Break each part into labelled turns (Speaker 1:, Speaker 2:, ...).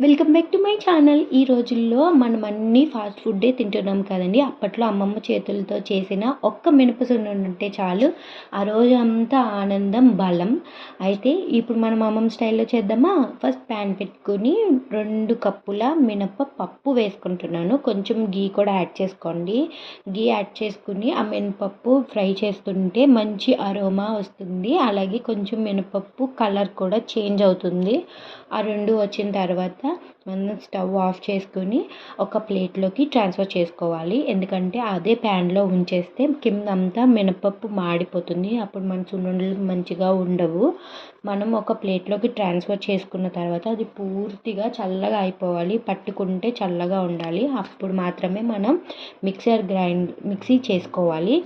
Speaker 1: Welcome back to my channel. ఈ రోజుల్లో మనం అన్నీ ఫాస్ట్ ఫుడ్డే తింటున్నాం కదండి. అప్పట్లో అమ్మమ్మ చేతులతో చేసిన ఒక్క మినపసున్నుండి ఉంటే చాలు, ఆ రోజు అంతా ఆనందం బలం. అయితే ఇప్పుడు మనం అమ్మమ్మ స్టైల్లో చేద్దామా? ఫస్ట్ ప్యాన్ పెట్టుకుని 2 కప్పుల మినపప్పు వేసుకుంటున్నాను. కొంచెం గీ కూడా యాడ్ చేసుకోండి. గీ యాడ్ చేసుకుని ఆ మినపప్పు ఫ్రై చేస్తుంటే మంచి అరోమా వస్తుంది. అలాగే కొంచెం మినపప్పు కలర్ కూడా చేంజ్ అవుతుంది. ఆ 2 వచ్చిన తర్వాత మనం స్టవ్ ఆఫ్ చేసుకుని ఒక ప్లేట్లోకి ట్రాన్స్ఫర్ చేసుకోవాలి. ఎందుకంటే అదే ప్యాన్లో ఉంచేస్తే కిందంతా మినపప్పు మాడిపోతుంది. అప్పుడు మన సున్నుండలు మంచిగా ఉండవు. మనం ఒక ప్లేట్లోకి ట్రాన్స్ఫర్ చేసుకున్న తర్వాత అది పూర్తిగా చల్లగా అయిపోవాలి. పట్టుకుంటే చల్లగా ఉండాలి. అప్పుడు మాత్రమే మనం మిక్సీ చేసుకోవాలి.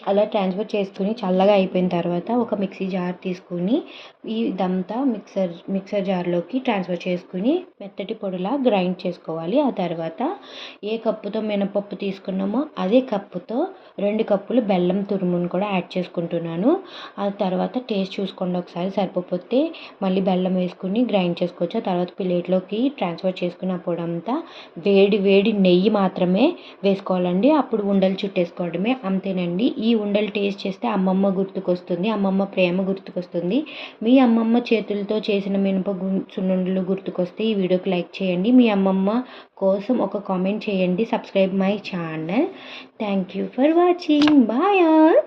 Speaker 1: అలా ట్రాన్స్ఫర్ చేసుకుని చల్లగా అయిపోయిన తర్వాత ఒక మిక్సీ జార్ తీసుకుని ఇదంతా మిక్సర్ జార్లోకి ట్రాన్స్ఫర్ చేసుకుని మెత్తటి పొడిలా గ్రైండ్ చేసుకోవాలి. ఆ తర్వాత ఏ కప్పుతో మినపప్పు తీసుకున్నామో అదే కప్పుతో 2 కప్పులు బెల్లం తురుమును కూడా యాడ్ చేసుకుంటున్నాను. ఆ తర్వాత టేస్ట్ చూసుకోండి, ఒకసారి సరిపోతే మళ్ళీ బెల్లం వేసుకుని గ్రైండ్ చేసుకోవచ్చు. ఆ తర్వాత ప్లేట్లోకి ట్రాన్స్ఫర్ చేసుకున్న పొడంతా వేడి వేడి నెయ్యి మాత్రమే వేసుకోవాలండి. అప్పుడు ఉండలు చుట్టేసుకోవడమే, అంతేనండి. ఈ ఉండలు టేస్ట్ చేస్తే అమ్మమ్మ గుర్తుకొస్తుంది, అమ్మమ్మ ప్రేమ గుర్తుకొస్తుంది. మీ అమ్మమ్మ చేతులతో చేసిన సున్నుండలు గుర్తుకొస్తే ఈ వీడియోకి లైక్ చేయండి. మీ అమ్మమ్మ కోసం ఒక కామెంట్ చేయండి. Subscribe my channel. Thank you for watching. Bye all.